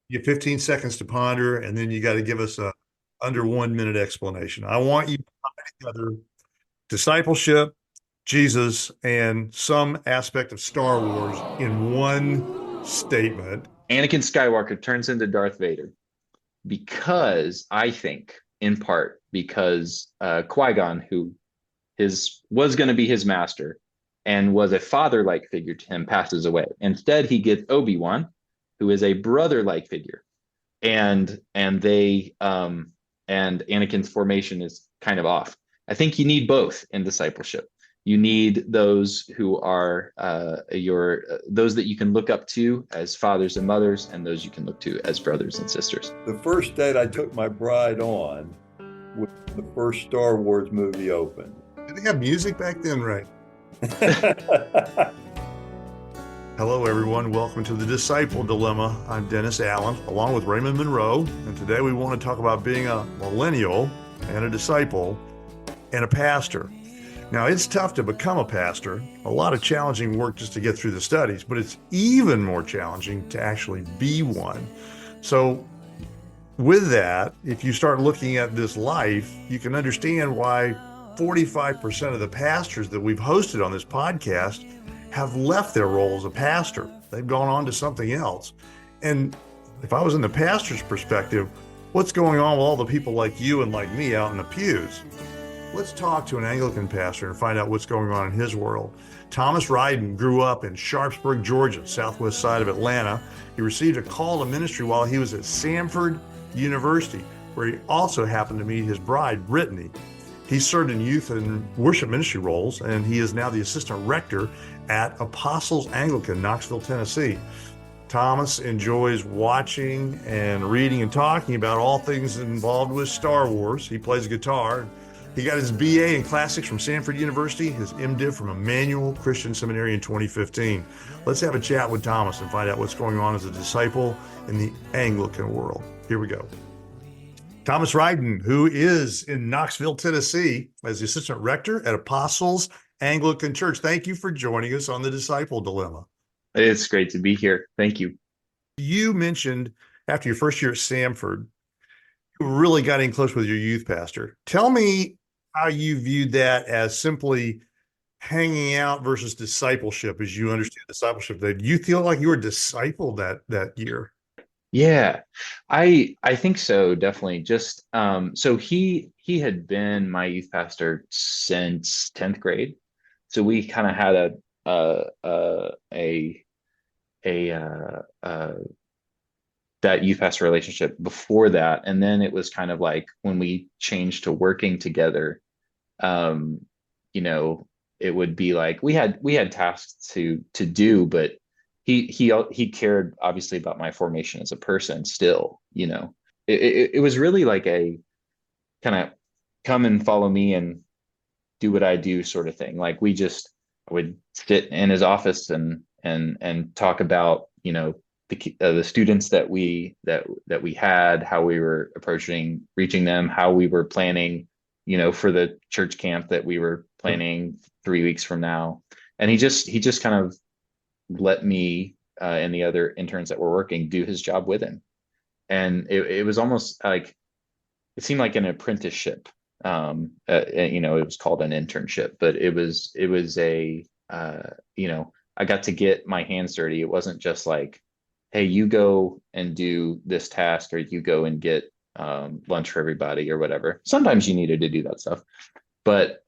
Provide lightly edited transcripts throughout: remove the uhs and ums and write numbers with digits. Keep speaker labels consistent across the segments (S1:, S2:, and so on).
S1: You have 15 seconds to ponder, and then you got to give us a under 1 minute explanation. I want you to tie together discipleship, Jesus, and some aspect of Star Wars in one statement.
S2: Anakin Skywalker turns into Darth Vader because I think, in part, because Qui-Gon, who his was going to be his master and was a father-like figure to him, passes away. Instead, he gets Obi-Wan, who is a brother-like figure, and Anakin's formation is kind of off. I think you need both in discipleship. You need those who are your those that you can look up to as fathers and mothers, and those you can look to as brothers and sisters.
S3: The first date I took my bride on when the first Star Wars movie opened.
S1: Did they have music back then, right? Hello, everyone. Welcome to the Disciple Dilemma. I'm Dennis Allen, along with Raymond Monroe, and today we want to talk about being a millennial and a disciple and a pastor. Now, it's tough to become a pastor, a lot of challenging work just to get through the studies, but it's even more challenging to actually be one. So, with that, if you start looking at this life, you can understand why 45% of the pastors that we've hosted on this podcast have left their role as a pastor. They've gone on to something else. And if I was in the pastor's perspective, what's going on with all the people like you and like me out in the pews? Let's talk to an Anglican pastor and find out what's going on in his world. Thomas Ryden grew up in Sharpsburg, Georgia, southwest side of Atlanta. He received a call to ministry while he was at Samford University, where he also happened to meet his bride, Brittany. He served in youth and worship ministry roles, and he is now the assistant rector at Apostles Anglican, Knoxville, Tennessee. Thomas enjoys watching and reading and talking about all things involved with Star Wars. He plays guitar. He got his BA in classics from Samford University, his MDiv from Emmanuel Christian Seminary in 2015. Let's have a chat with Thomas and find out what's going on as a disciple in the Anglican world. Here we go. Thomas Ryden, who is in Knoxville, Tennessee, as the assistant rector at Apostles Anglican Church. Thank you for joining us on the Disciple Dilemma.
S2: It's great to be here. Thank you.
S1: You mentioned after your first year at Samford, you really got in close with your youth pastor. Tell me how you viewed that as simply hanging out versus discipleship as you understand discipleship. Did you feel like you were discipled that year?
S2: Yeah, I think so, definitely. Just so he had been my youth pastor since 10th grade. So we kind of had a that youth pastor relationship before that. And then it was kind of like when we changed to working together, um, you know, it would be like we had tasks to do, but he cared obviously about my formation as a person still, it was really like a kind of come and follow me and do what I do sort of thing. Like I would sit in his office and talk about, the students that we had, how we were approaching reaching them, how we were planning, for the church camp that we were planning 3 weeks from now. And he just kind of let me and the other interns that were working do his job with him. And it was almost like it seemed like an apprenticeship. It was called an internship, but it was I got to get my hands dirty. It wasn't just like, hey, you go and do this task, or you go and get lunch for everybody or whatever. Sometimes you needed to do that stuff, but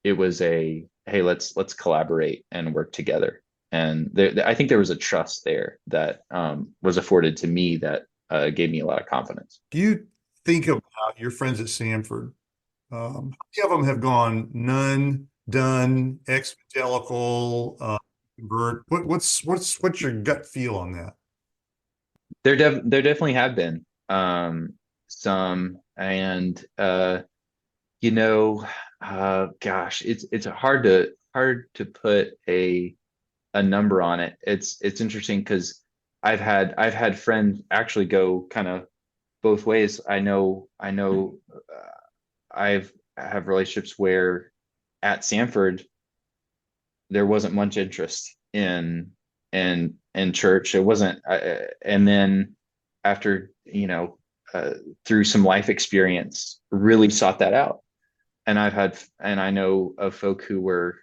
S2: it was a, hey, let's collaborate and work together. And I think there was a trust there that was afforded to me that gave me a lot of confidence.
S1: Do you think about your friends at Samford? How many of them have gone none, done, ex-evangelical, convert? What's your gut feel on that?
S2: There definitely have been some, and you know, gosh, it's hard to put a number on it. It's interesting because I've had friends actually go kind of both ways. I know I have relationships where at Samford there wasn't much interest in church. It wasn't, and then after, through some life experience, really sought that out. And I know of folk who were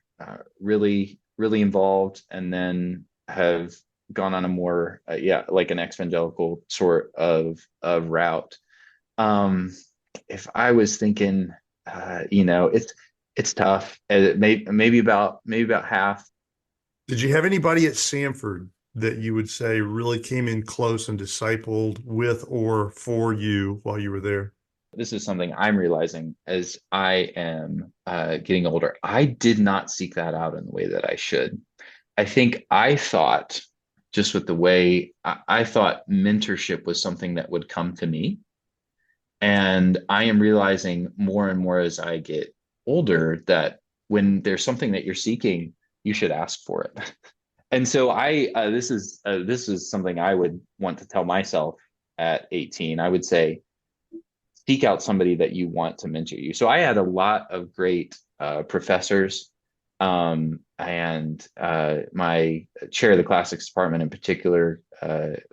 S2: really, really involved and then have gone on a more, like an ex-evangelical sort of route. If I was thinking, it's tough. Maybe about half.
S1: Did you have anybody at Samford that you would say really came in close and discipled with or for you while you were there?
S2: This is something I'm realizing as I am getting older. I did not seek that out in the way that I should. I think I thought, just with the way I thought mentorship was something that would come to me. And I am realizing more and more as I get older that when there's something that you're seeking, you should ask for it. And so this is something I would want to tell myself at 18. I would say, seek out somebody that you want to mentor you. So I had a lot of great professors, and my chair of the classics department in particular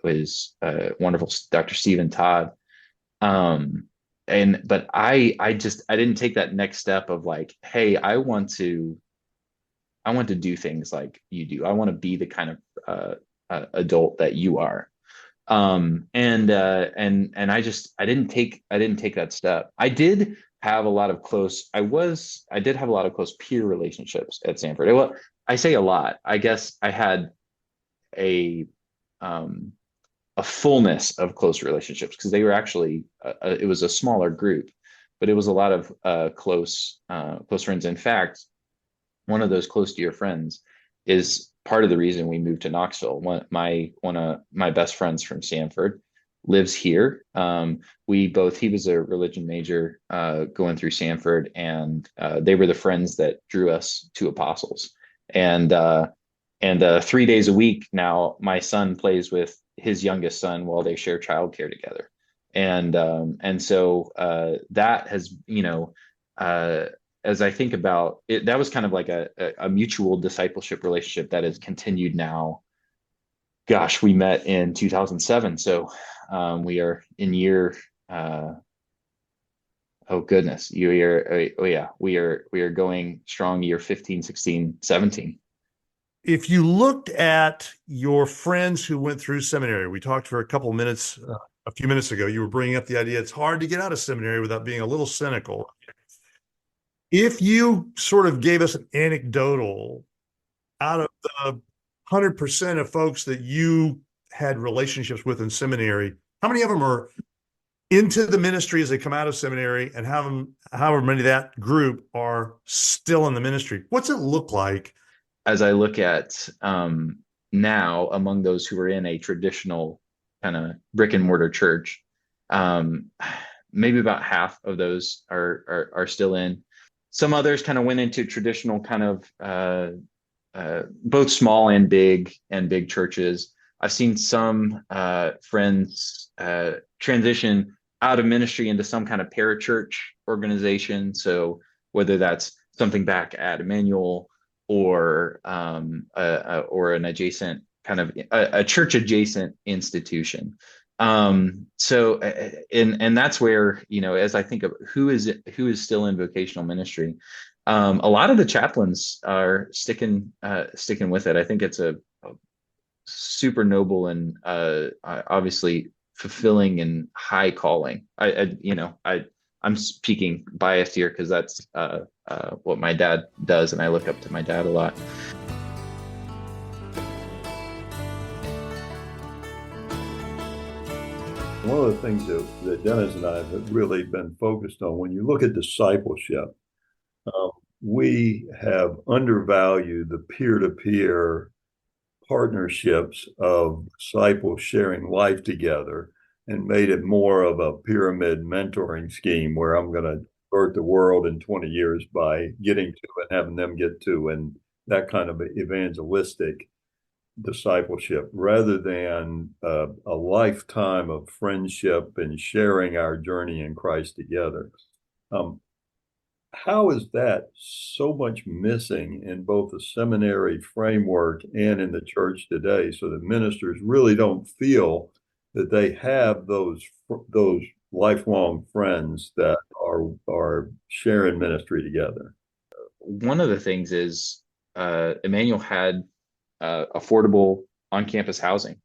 S2: was wonderful, Dr. Stephen Todd. But I didn't take that next step of like, hey, I want to do things like you do. I want to be the kind of adult that you are. And I didn't take that step. I did have a lot of close peer relationships at Samford. Well, I say a lot. I guess I had a fullness of close relationships because they were actually it was a smaller group, but it was a lot of close friends. In fact, one of those close to your friends is part of the reason we moved to Knoxville. One of my best friends from Samford lives here. He was a religion major going through Samford, and they were the friends that drew us to Apostles. And 3 days a week now, my son plays with his youngest son while they share childcare together. And so that has, as I think about it, that was kind of like a mutual discipleship relationship that has continued now. Gosh, we met in 2007. So we are in year, oh goodness, we are going strong year 15, 16, 17.
S1: If you looked at your friends who went through seminary, we talked for a couple of minutes, a few minutes ago, you were bringing up the idea it's hard to get out of seminary without being a little cynical. If you sort of gave us an anecdotal out of the 100% of folks that you had relationships with in seminary, how many of them are into the ministry as they come out of seminary, and however many of that group are still in the ministry? What's it look like?
S2: As I look at now among those who are in a traditional kind of brick and mortar church, maybe about half of those are still in. Some others kind of went into traditional kind of both small and big churches. I've seen some friends transition out of ministry into some kind of parachurch organization. So whether that's something back at Emmanuel or an adjacent kind of a church adjacent institution. So that's where, as I think of who is still in vocational ministry, a lot of the chaplains are sticking with it. I think it's a super noble and obviously fulfilling and high calling. I'm speaking biased here because that's what my dad does, and I look up to my dad a lot.
S3: One of the things that Dennis and I have really been focused on, when you look at discipleship, we have undervalued the peer-to-peer partnerships of disciples sharing life together and made it more of a pyramid mentoring scheme where I'm going to convert the world in 20 years by getting to and having them get to, and that kind of evangelistic discipleship, rather than a lifetime of friendship and sharing our journey in Christ together. How is that so much missing in both the seminary framework and in the church today, so that ministers really don't feel that they have those lifelong friends that are sharing ministry together.
S2: One of the things is Emmanuel had affordable on-campus housing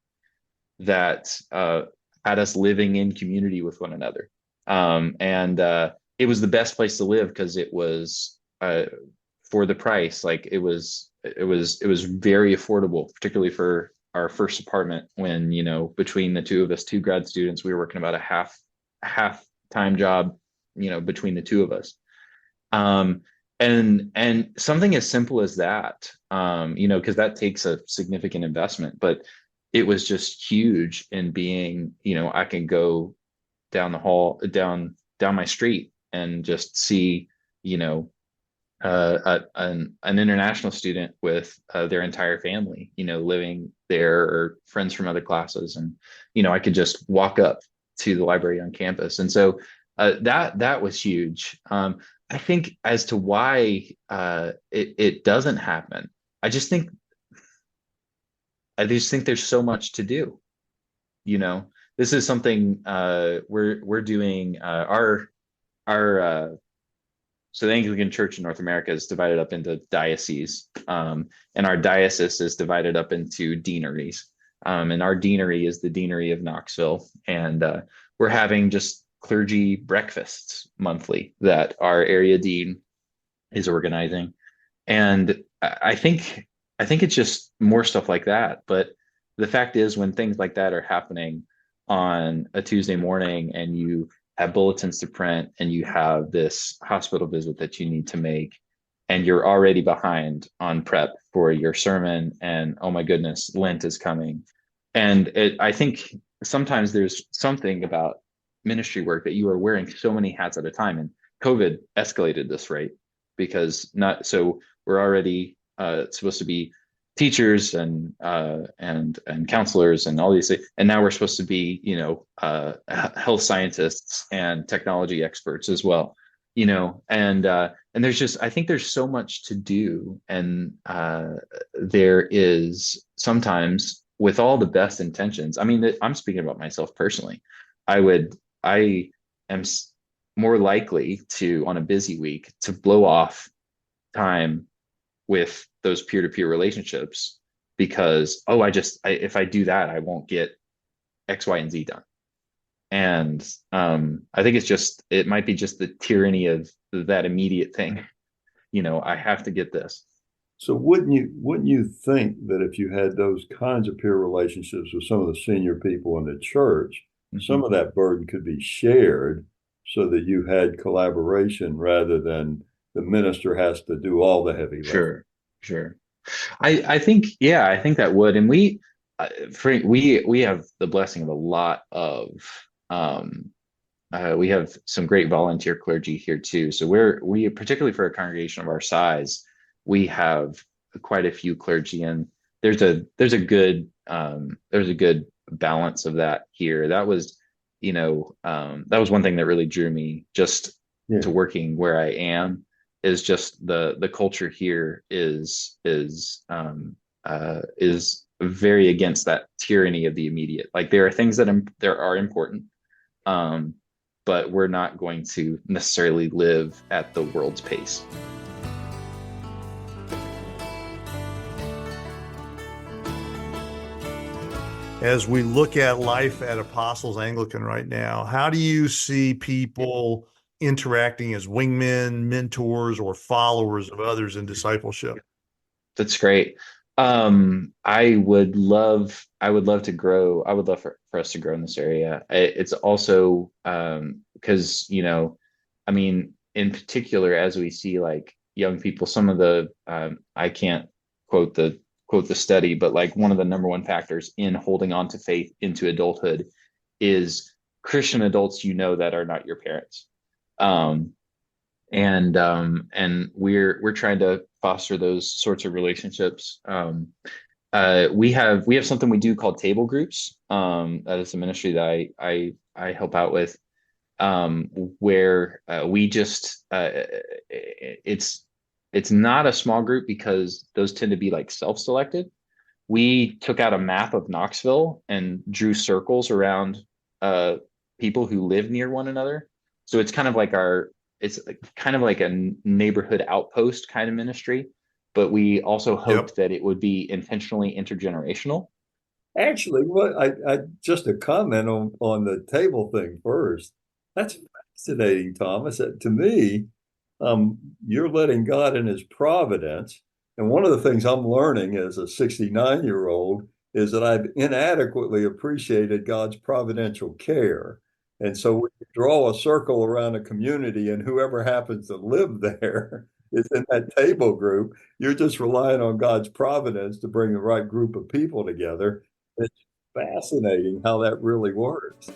S2: that had us living in community with one another. And it was the best place to live because it was for the price. Like it was very affordable, particularly for our first apartment when, you know, between the two of us, two grad students, we were working about a half-time job, you know, between the two of us. And something as simple as that, you know, because that takes a significant investment, but it was just huge in being, you know, I can go down the hall, down my street and just see, you know, an international student with their entire family, you know, living there, or friends from other classes, and you know, I could just walk up to the library on campus, and so that was huge. I think as to why it doesn't happen, I just think there's so much to do. You know, this is something we're doing. Our so the Anglican Church in North America is divided up into dioceses, and our diocese is divided up into deaneries. And our deanery is the Deanery of Knoxville, and we're having just clergy breakfasts monthly that our area dean is organizing. And I think it's just more stuff like that. But the fact is, when things like that are happening on a Tuesday morning, and you have bulletins to print, and you have this hospital visit that you need to make, and you're already behind on prep for your sermon, and oh my goodness, Lent is coming. And I think sometimes there's something about ministry work that you are wearing so many hats at a time, and COVID escalated this, right? Because we're already supposed to be teachers and counselors and all these things, and now we're supposed to be, you know, health scientists and technology experts as well, you know, and there's just, I think there's so much to do, and there is sometimes, with all the best intentions, I mean, I'm speaking about myself personally, I am more likely to, on a busy week, to blow off time with those peer-to-peer relationships because, if I do that, I won't get X, Y, and Z done. And I think it might be just the tyranny of that immediate thing. You know, I have to get this.
S3: So wouldn't you think that if you had those kinds of peer relationships with some of the senior people in the church, some of that burden could be shared so that you had collaboration rather than the minister has to do all the heavy lifting?
S2: Sure. I think that would, and we have the blessing of a lot of we have some great volunteer clergy here too. So we particularly for a congregation of our size, we have quite a few clergy, and there's a good balance of that here. That was, you know, that was one thing that really drew me just to working where I am, is just the culture here is very against that tyranny of the immediate. Like, there are things that are important, but we're not going to necessarily live at the world's pace.
S1: As we look at life at Apostles Anglican right now, how do you see people interacting as wingmen, mentors, or followers of others in discipleship?
S2: That's great. I would love to grow. I would love for us to grow in this area. It's also because, you know, I mean, in particular, as we see like young people, some of the I can't quote the study, but like one of the number one factors in holding on to faith into adulthood is Christian adults, you know, that are not your parents. And we're trying to foster those sorts of relationships. We have something we do called table groups. That is a ministry that I help out with, where we just it's not a small group because those tend to be like self-selected, we took out a map of Knoxville and drew circles around people who live near one another. So it's kind of like a neighborhood outpost kind of ministry, but we also
S1: Yep.
S2: hoped that it would be intentionally intergenerational.
S3: Actually, what I just a comment on the table thing first. That's fascinating, Thomas. To me, you're letting God in His providence. And one of the things I'm learning as a 69-year-old is that I've inadequately appreciated God's providential care. And so when you draw a circle around a community and whoever happens to live there is in that table group, you're just relying on God's providence to bring the right group of people together. It's fascinating how that really works.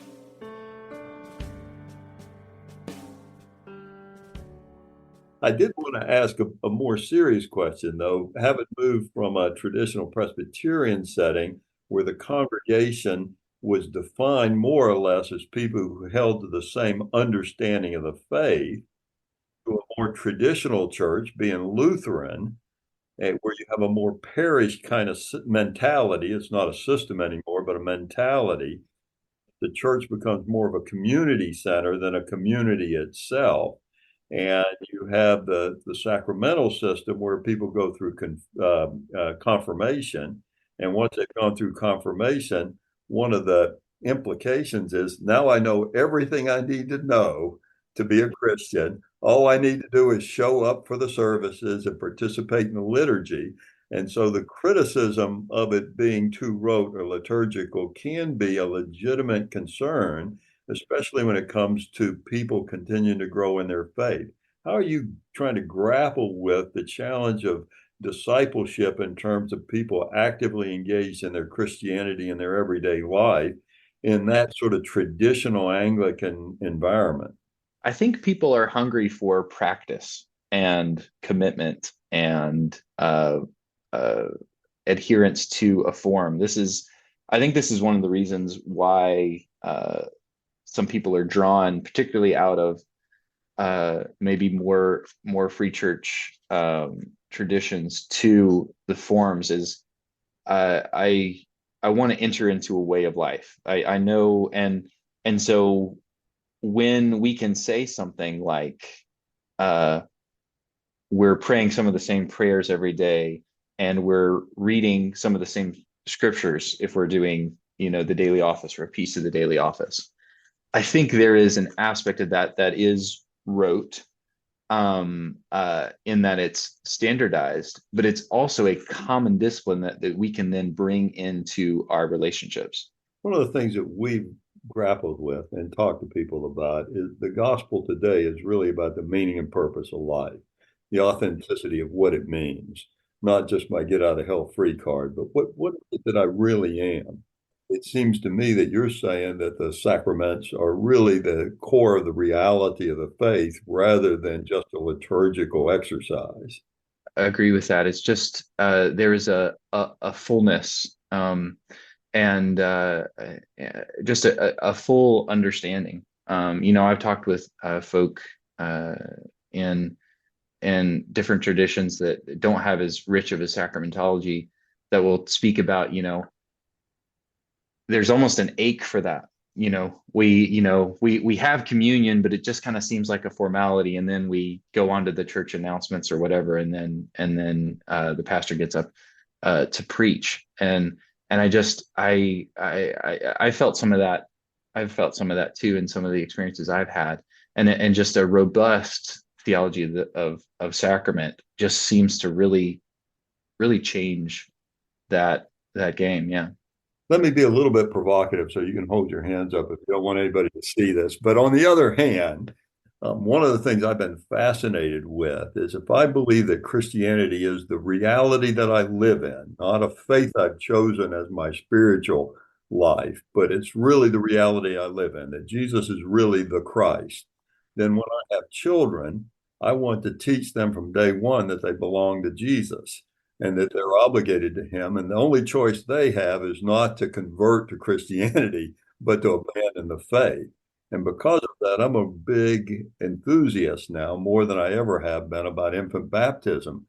S3: I did want to ask a more serious question, though. Having moved from a traditional Presbyterian setting where the congregation was defined more or less as people who held to the same understanding of the faith, to a more traditional church, being Lutheran, where you have a more parish kind of mentality. It's not a system anymore, but a mentality. The church becomes more of a community center than a community itself. And you have the sacramental system where people go through confirmation. And once they've gone through confirmation, one of the implications is now I know everything I need to know to be a Christian. All I need to do is show up for the services and participate in the liturgy. And so the criticism of it being too rote or liturgical can be a legitimate concern, especially when it comes to people continuing to grow in their faith. How are you trying to grapple with the challenge of discipleship in terms of people actively engaged in their Christianity in their everyday life in that sort of traditional Anglican environment?
S2: I think people are hungry for practice and commitment and uh, adherence to a form. I think this is one of the reasons why some people are drawn, particularly out of maybe more free church traditions, to the forms. Is I want to enter into a way of life. I know, and so when we can say something like uh, we're praying some of the same prayers every day and we're reading some of the same scriptures if we're doing, the daily office or a piece of the daily office. I think there is an aspect of that is rote, in that it's standardized, but it's also a common discipline that we can then bring into our relationships.
S3: One of the things that we've grappled with and talked to people about is the gospel today is really about the meaning and purpose of life, the authenticity of what it means, not just my get out of hell free card, but what is it that I really am? It seems to me that you're saying that the sacraments are really the core of the reality of the faith rather than just a liturgical exercise.
S2: I agree with that. It's just there is a fullness, and just a full understanding. I've talked with folk in different traditions that don't have as rich of a sacramentology that will speak about, there's almost an ache for that. We have communion, but it just kind of seems like a formality, and then we go on to the church announcements or whatever, and then the pastor gets up to preach, and I felt some of that. I've felt some of that too in some of the experiences I've had, and just a robust theology of sacrament just seems to really change that game. Yeah.
S3: Let me be a little bit provocative so you can hold your hands up if you don't want anybody to see this. But on the other hand, one of the things I've been fascinated with is if I believe that Christianity is the reality that I live in, not a faith I've chosen as my spiritual life, but it's really the reality I live in, that Jesus is really the Christ, then when I have children, I want to teach them from day one that they belong to Jesus and that they're obligated to him. And the only choice they have is not to convert to Christianity, but to abandon the faith. And because of that, I'm a big enthusiast now, more than I ever have been, about infant baptism.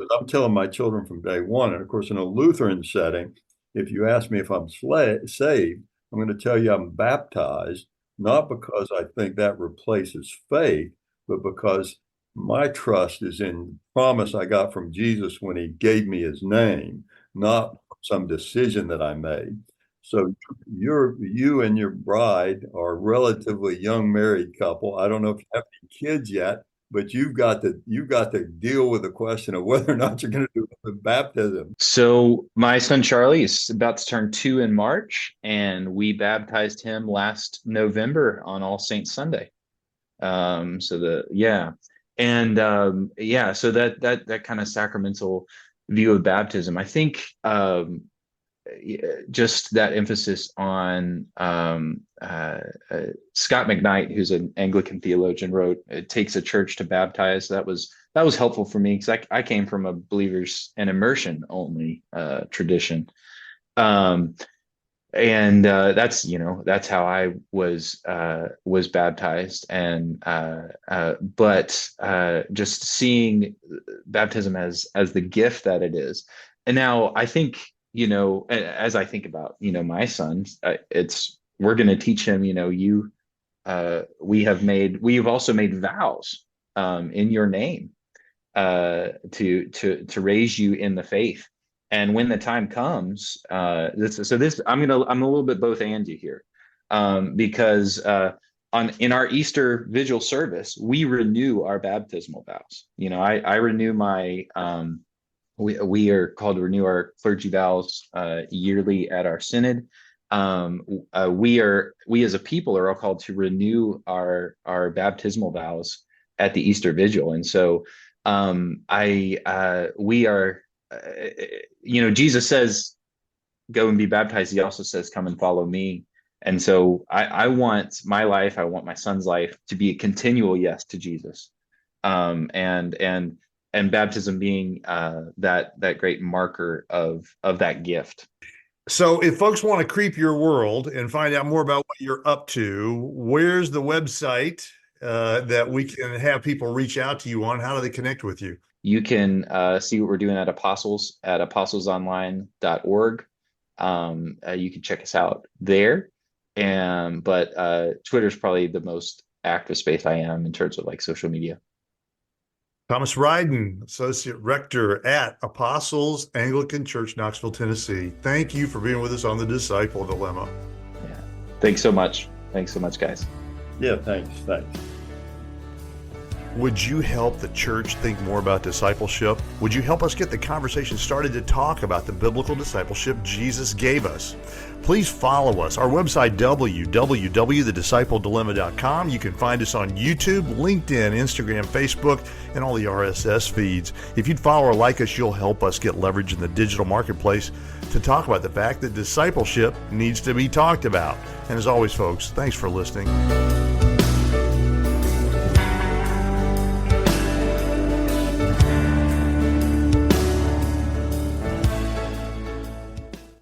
S3: Because I'm telling my children from day one, and of course, in a Lutheran setting, if you ask me if I'm saved, I'm going to tell you I'm baptized, not because I think that replaces faith, but because my trust is in the promise I got from Jesus when he gave me his name, not some decision that I made. So you and your bride are a relatively young married couple. I don't know if you have any kids yet, but you've got to deal with the question of whether or not you're going to do the baptism.
S2: So my son Charlie is about to turn 2 in March, and we baptized him last November on All Saints Sunday. So that kind of sacramental view of baptism, I think, just that emphasis on Scott McKnight, who's an Anglican theologian, wrote, "It takes a church to baptize." That was helpful for me because I came from a believers and immersion only tradition. That's how I was baptized, but just seeing baptism as the gift that it is. And now I think, as I think about, my sons, we're going to teach him, we have also made vows in your name to raise you in the faith. And when the time comes, I'm a little bit both and you here, because in our Easter Vigil service, we renew our baptismal vows. I renew my we are called to renew our clergy vows yearly at our synod. We as a people are all called to renew our baptismal vows at the Easter Vigil, and so we are. Jesus says, "Go and be baptized." He also says, "Come and follow me." And so I want my life, I want my son's life to be a continual yes to Jesus, and baptism being that great marker of that gift.
S1: So if folks want to creep your world and find out more about what you're up to, where's the website that we can have people reach out to you on? How do they connect with you?
S2: You can see what we're doing at apostolsonline.org. You can check us out there. But Twitter's probably the most active space I am in terms of like social media.
S1: Thomas Ryden, Associate Rector at Apostles Anglican Church, Knoxville, Tennessee. Thank you for being with us on the Disciple Dilemma.
S2: Yeah. Thanks so much, guys.
S3: Yeah, thanks.
S1: Would you help the church think more about discipleship? Would you help us get the conversation started to talk about the biblical discipleship Jesus gave us? Please follow us. Our website, www.thediscipledelilemma.com. You can find us on YouTube, LinkedIn, Instagram, Facebook, and all the RSS feeds. If you'd follow or like us, you'll help us get leverage in the digital marketplace to talk about the fact that discipleship needs to be talked about. And as always, folks, thanks for listening.